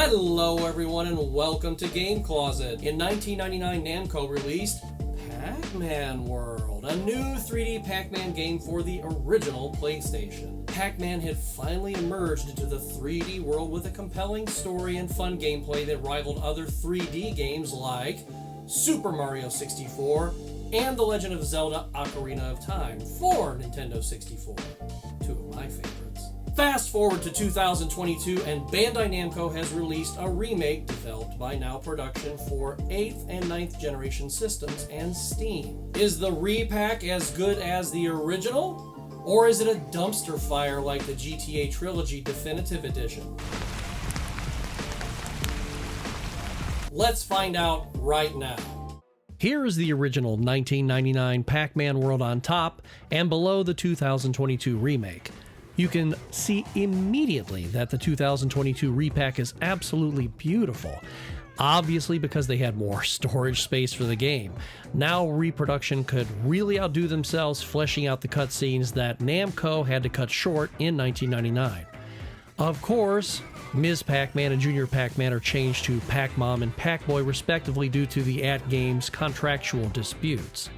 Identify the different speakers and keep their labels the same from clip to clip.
Speaker 1: Hello everyone and welcome to Game Closet. In 1999, Namco released Pac-Man World, a new 3D Pac-Man game for the original PlayStation. Pac-Man had finally emerged into the 3D world with a compelling story and fun gameplay that rivaled other 3D games like Super Mario 64 and The Legend of Zelda: Ocarina of Time for Nintendo 64, two of my favorites. Fast forward to 2022 and Bandai Namco has released a remake developed by Now Production for 8th and 9th generation systems and Steam. Is the Re-PAC as good as the original? Or is it a dumpster fire like the GTA Trilogy Definitive Edition? Let's find out right now. Here is the original 1999 Pac-Man World on top, and below the 2022 remake. You can see immediately that the 2022 Re-PAC is absolutely beautiful. Obviously because they had more storage space for the game. Now reproduction could really outdo themselves, fleshing out the cutscenes that Namco had to cut short in 1999. Of course, Ms. Pac-Man and Junior Pac-Man are changed to Pac-Mom and Pac-Boy respectively due to the at-game's contractual disputes.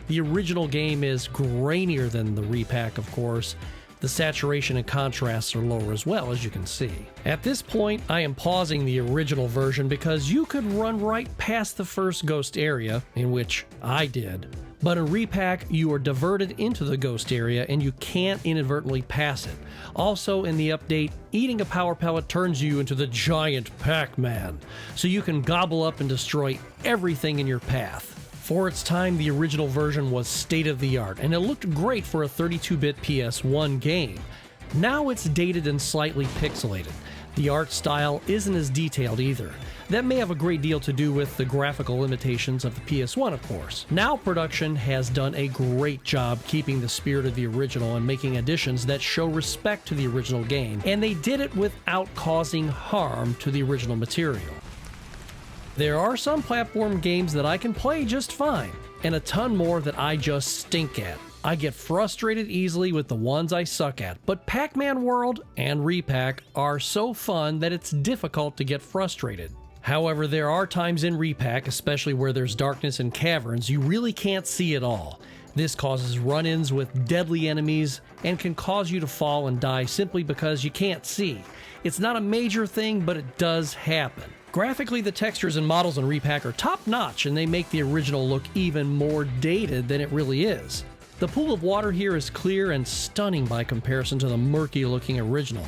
Speaker 1: The original game is grainier than the Re-PAC, of course. The saturation and contrasts are lower as well, as you can see. At this point, I am pausing the original version because you could run right past the first ghost area, in which I did. But in Re-PAC, you are diverted into the ghost area and you can't inadvertently pass it. Also, in the update, eating a power pellet turns you into the giant Pac-Man, so you can gobble up and destroy everything in your path. For its time, the original version was state-of-the-art, and it looked great for a 32-bit PS1 game. Now it's dated and slightly pixelated. The art style isn't as detailed either. That may have a great deal to do with the graphical limitations of the PS1, of course. Now Production has done a great job keeping the spirit of the original and making additions that show respect to the original game, and they did it without causing harm to the original material. There are some platform games that I can play just fine, and a ton more that I just stink at. I get frustrated easily with the ones I suck at, but Pac-Man World and Re-PAC are so fun that it's difficult to get frustrated. However, there are times in Re-PAC, especially where there's darkness and caverns, you really can't see it all. This causes run-ins with deadly enemies and can cause you to fall and die simply because you can't see. It's not a major thing, but it does happen. Graphically, the textures and models in Re-PAC are top-notch, and they make the original look even more dated than it really is. The pool of water here is clear and stunning by comparison to the murky-looking original.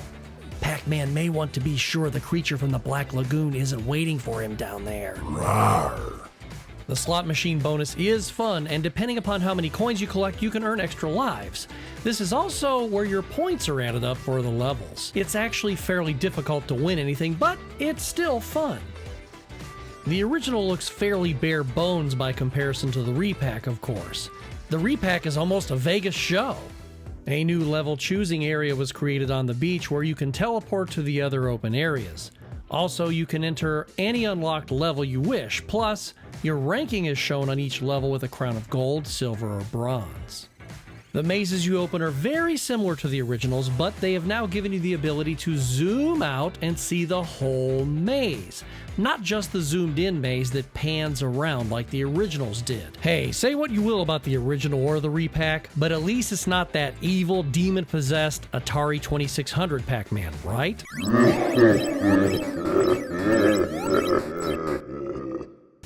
Speaker 1: Pac-Man may want to be sure the creature from the Black Lagoon isn't waiting for him down there. Rawr. The slot machine bonus is fun, and depending upon how many coins you collect, you can earn extra lives. This is also where your points are added up for the levels. It's actually fairly difficult to win anything, but it's still fun. The original looks fairly bare bones by comparison to the Re-PAC, of course. The Re-PAC is almost a Vegas show. A new level choosing area was created on the beach where you can teleport to the other open areas. Also, you can enter any unlocked level you wish, plus your ranking is shown on each level with a crown of gold, silver, or bronze. The mazes you open are very similar to the originals, but they have now given you the ability to zoom out and see the whole maze, not just the zoomed-in maze that pans around like the originals did. Hey, say what you will about the original or the Re-PAC, but at least it's not that evil, demon-possessed Atari 2600 Pac-Man, right?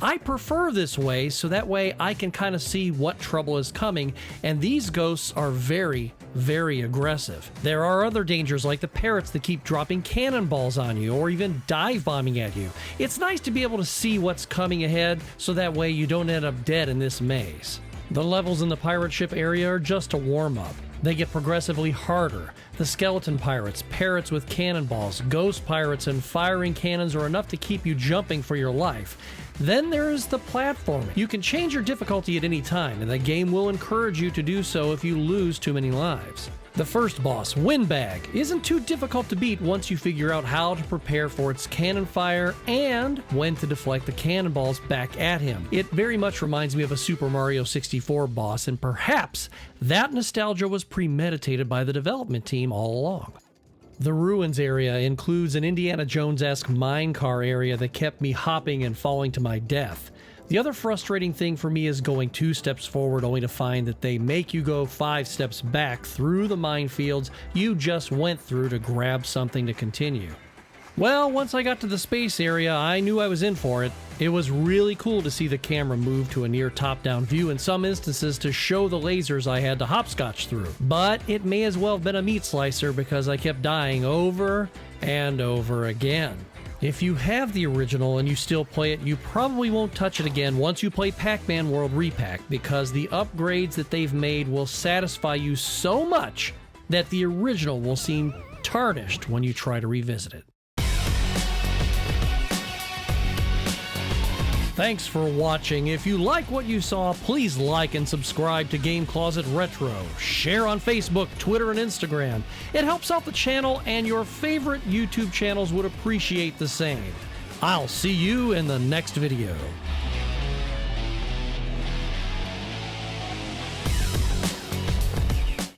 Speaker 1: I prefer this way, so that way I can kind of see what trouble is coming, and these ghosts are very, very aggressive. There are other dangers like the parrots that keep dropping cannonballs on you or even dive bombing at you. It's nice to be able to see what's coming ahead, so that way you don't end up dead in this maze. The levels in the pirate ship area are just a warm-up. They get progressively harder. The skeleton pirates, parrots with cannonballs, ghost pirates, and firing cannons are enough to keep you jumping for your life. Then there's the platforming. You can change your difficulty at any time, and the game will encourage you to do so if you lose too many lives. The first boss, Windbag, isn't too difficult to beat once you figure out how to prepare for its cannon fire and when to deflect the cannonballs back at him. It very much reminds me of a Super Mario 64 boss, and perhaps that nostalgia was premeditated by the development team all along. The ruins area includes an Indiana Jones-esque mine car area that kept me hopping and falling to my death. The other frustrating thing for me is going 2 steps forward only to find that they make you go 5 steps back through the minefields you just went through to grab something to continue. Well, once I got to the space area, I knew I was in for it. It was really cool to see the camera move to a near top-down view in some instances to show the lasers I had to hopscotch through. But it may as well have been a meat slicer because I kept dying over and over again. If you have the original and you still play it, you probably won't touch it again once you play Pac-Man World Re-PAC because the upgrades that they've made will satisfy you so much that the original will seem tarnished when you try to revisit it. Thanks for watching. If you like what you saw, please like and subscribe to Game Closet Retro. Share on Facebook, Twitter, and Instagram. It helps out the channel, and your favorite YouTube channels would appreciate the same. I'll see you in the next video.